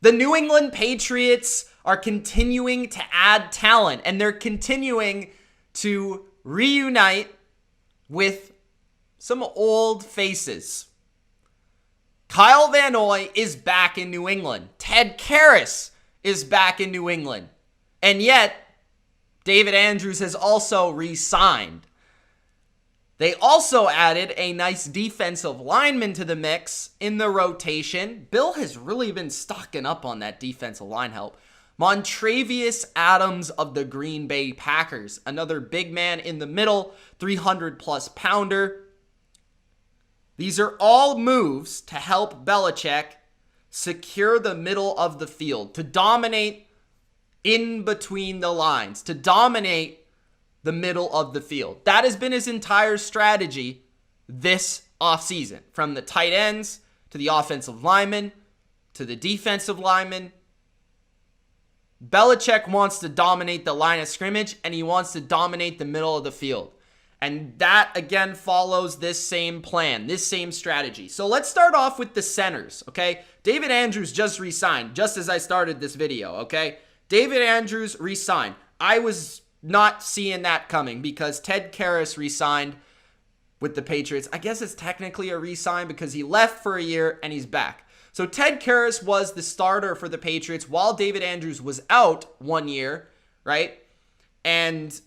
The New England Patriots are continuing to add talent, and they're continuing to reunite with some old faces. Kyle Van Noy is back in New England. Ted Karras is back in New England. And yet, David Andrews has also re-signed. They also added a nice defensive lineman to the mix in the rotation. Bill has really been stocking up on that defensive line help. Montravius Adams of the Green Bay Packers. Another big man in the middle, 300-plus pounder. These are all moves to help Belichick secure the middle of the field, to dominate in between the lines, to dominate the middle of the field. That has been his entire strategy this offseason, from the tight ends to the offensive linemen to the defensive linemen. Belichick wants to dominate the line of scrimmage, and he wants to dominate the middle of the field. And that, again, follows this same plan, this same strategy. So let's start off with the centers, okay? David Andrews just re-signed, just as I started this video, okay? David Andrews re-signed. I was not seeing that coming because Ted Karras re-signed with the Patriots. I guess it's technically a re-sign because he left for a year and he's back. So Ted Karras was the starter for the Patriots while David Andrews was out 1 year, right? And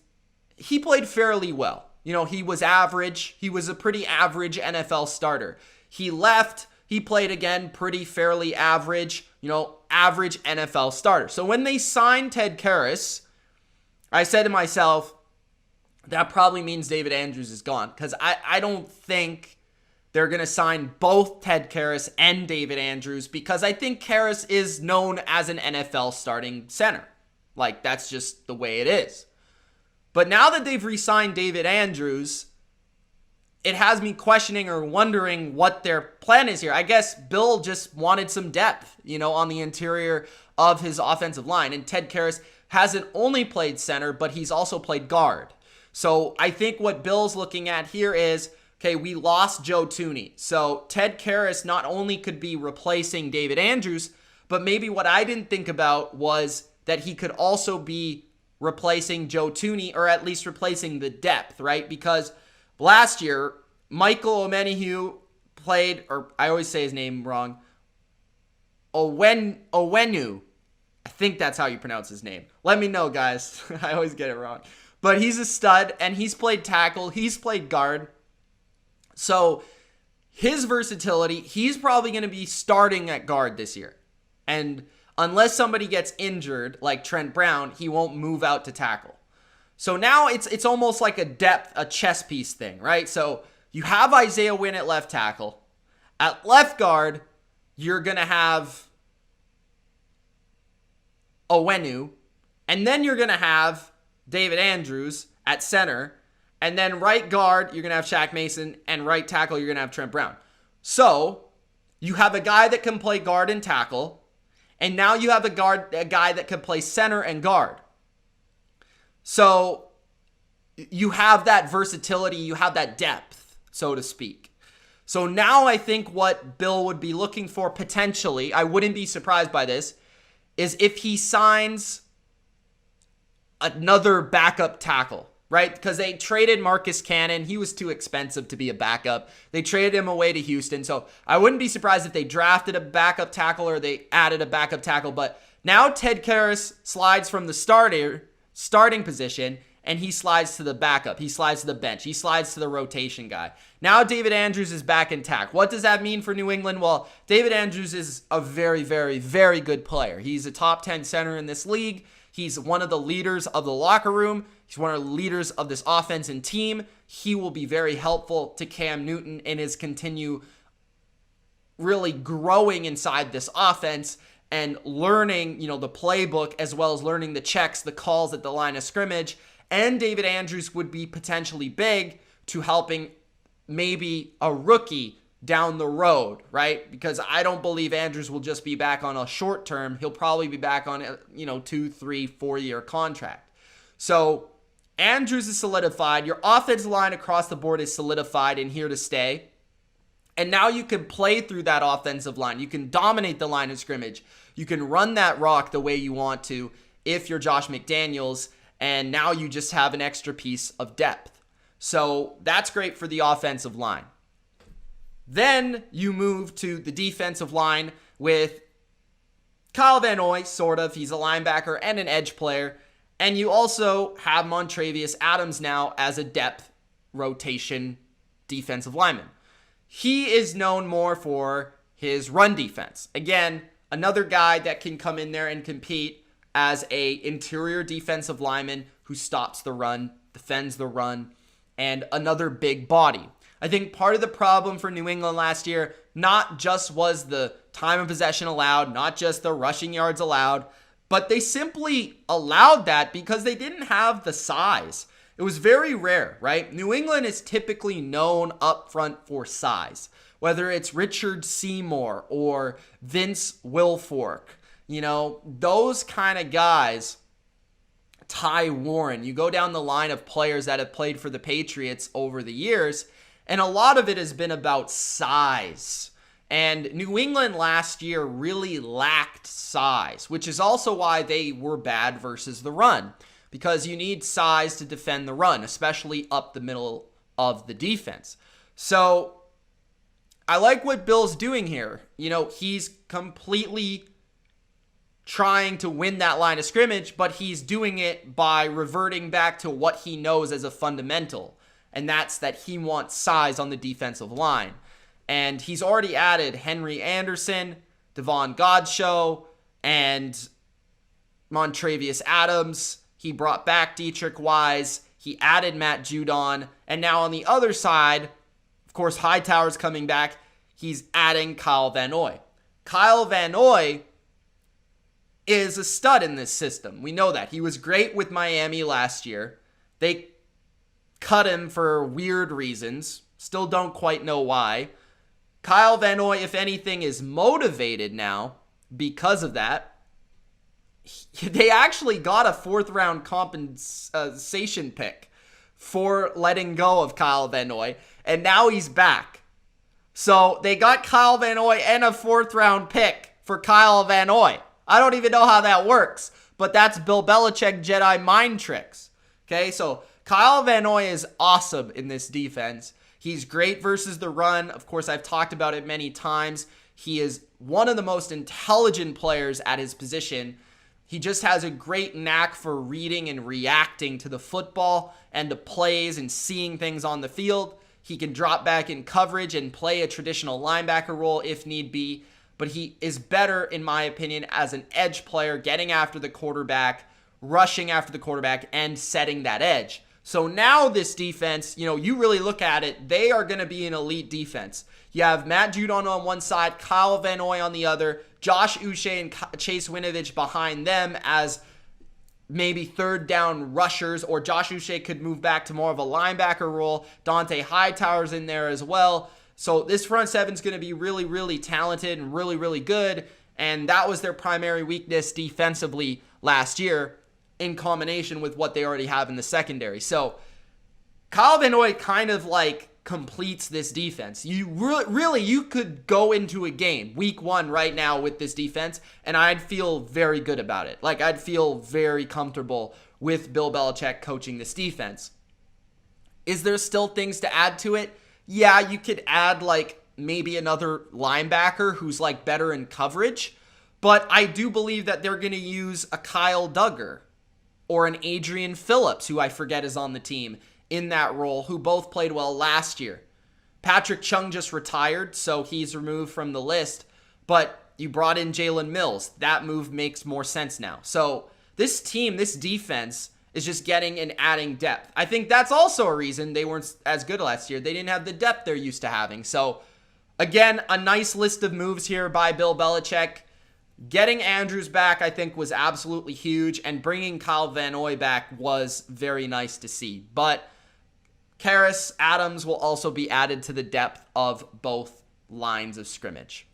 he played fairly well. You know, he was average. He was a pretty average NFL starter. He left. He played again pretty fairly average, average NFL starter. So when they signed Ted Karras, I said to myself, that probably means David Andrews is gone, because I don't think they're going to sign both Ted Karras and David Andrews, because I think Karras is known as an NFL starting center. Like, that's just the way it is. But now that they've re-signed David Andrews, it has me questioning or wondering what their plan is here. I guess Bill just wanted some depth, on the interior of his offensive line. And Ted Karras hasn't only played center, but he's also played guard. So I think what Bill's looking at here is, okay, we lost Joe Thuney. So Ted Karras not only could be replacing David Andrews, but maybe what I didn't think about was that he could also be replacing Joe Thuney, or at least replacing the depth, right? Because last year, Michael Omenihu played, or I always say his name wrong, Owenu. I think that's how you pronounce his name. Let me know, guys. I always get it wrong. But he's a stud, and he's played tackle. He's played guard. So his versatility, he's probably going to be starting at guard this year. And unless somebody gets injured, like Trent Brown, he won't move out to tackle. So now it's almost like a chess piece thing, right? So you have Isaiah Wynn at left tackle. At left guard, you're going to have Owenu. And then you're going to have David Andrews at center. And then right guard, you're going to have Shaq Mason. And right tackle, you're going to have Trent Brown. So you have a guy that can play guard and tackle. And now you have a guy that can play center and guard. So you have that versatility, you have that depth, so to speak. So now I think what Bill would be looking for potentially, I wouldn't be surprised by this, is if he signs another backup tackle, right? Because they traded Marcus Cannon. He was too expensive to be a backup. They traded him away to Houston. So I wouldn't be surprised if they drafted a backup tackle or they added a backup tackle. But now Ted Karras slides from the starting position, and he slides to the backup. He slides to the bench. He slides to the rotation guy. Now David Andrews is back intact. What does that mean for New England? Well, David Andrews is a very, very, very good player. He's a top 10 center in this league. He's one of the leaders of the locker room. He's one of the leaders of this offense and team. He will be very helpful to Cam Newton in his continue really growing inside this offense and learning, the playbook, as well as learning the checks, the calls at the line of scrimmage. And David Andrews would be potentially big to helping maybe a rookie down the road, right? Because I don't believe Andrews will just be back on a short term. He'll probably be back on a, 2, 3, 4 year contract. So Andrews is solidified. Your offensive line across the board is solidified and here to stay. And now you can play through that offensive line. You can dominate the line of scrimmage. You can run that rock the way you want to if you're Josh McDaniels, and now you just have an extra piece of depth. So that's great for the offensive line. Then you move to the defensive line with Kyle Van Noy, sort of. He's a linebacker and an edge player. And you also have Montravius Adams now as a depth rotation defensive lineman. He is known more for his run defense. Again, another guy that can come in there and compete as a interior defensive lineman who stops the run, defends the run, and another big body. I think part of the problem for New England last year, not just was the time of possession allowed, not just the rushing yards allowed, but they simply allowed that because they didn't have the size. It was very rare, right? New England is typically known up front for size, whether it's Richard Seymour or Vince Wilfork. You know, those kind of guys, Ty Warren, you go down the line of players that have played for the Patriots over the years, and a lot of it has been about size. And New England last year really lacked size, which is also why they were bad versus the run, because you need size to defend the run, especially up the middle of the defense. So I like what Bill's doing here. You know, he's completely trying to win that line of scrimmage, but he's doing it by reverting back to what he knows as a fundamental, and that's that he wants size on the defensive line. And he's already added Henry Anderson, Devon Godchaux, and Montravius Adams. He brought back Dietrich Wise. He added Matt Judon. And now on the other side, of course, Hightower's coming back. He's adding Kyle Van Noy. Kyle Van Noy is a stud in this system. We know that. He was great with Miami last year. They cut him for weird reasons. Still don't quite know why. Kyle Van Noy, if anything, is motivated now because of that. They actually got a 4th-round compensation pick for letting go of Kyle Van Noy, and now he's back. So they got Kyle Van Noy and a 4th-round pick for Kyle Van Noy. I don't even know how that works, but that's Bill Belichick Jedi mind tricks. Okay, so Kyle Van Noy is awesome in this defense. He's great versus the run. Of course, I've talked about it many times. He is one of the most intelligent players at his position. He just has a great knack for reading and reacting to the football and the plays and seeing things on the field. He can drop back in coverage and play a traditional linebacker role if need be. But he is better, in my opinion, as an edge player, getting after the quarterback, rushing after the quarterback, and setting that edge. So now this defense, you know, you really look at it, they are going to be an elite defense. You have Matt Judon on one side, Kyle Van Noy on the other, Josh Uche and Chase Winovich behind them as maybe 3rd down rushers, or Josh Uche could move back to more of a linebacker role. Dante Hightower's in there as well. So this front seven is going to be really, really talented and really, really good. And that was their primary weakness defensively last year, in combination with what they already have in the secondary. So Kyle Van Noy kind of like completes this defense. You really, you could go into a game, week 1 right now with this defense, and I'd feel very good about it. Like, I'd feel very comfortable with Bill Belichick coaching this defense. Is there still things to add to it? Yeah, you could add like maybe another linebacker who's like better in coverage, but I do believe that they're going to use a Kyle Duggar or an Adrian Phillips, who I forget is on the team, in that role, who both played well last year. Patrick Chung just retired, so he's removed from the list, but you brought in Jalen Mills. That move makes more sense now. So this team, this defense, is just getting and adding depth. I think that's also a reason they weren't as good last year. They didn't have the depth they're used to having. So again, a nice list of moves here by Bill Belichick. Getting Andrews back, I think, was absolutely huge, and bringing Kyle Van Noy back was very nice to see. But Karras Adams will also be added to the depth of both lines of scrimmage.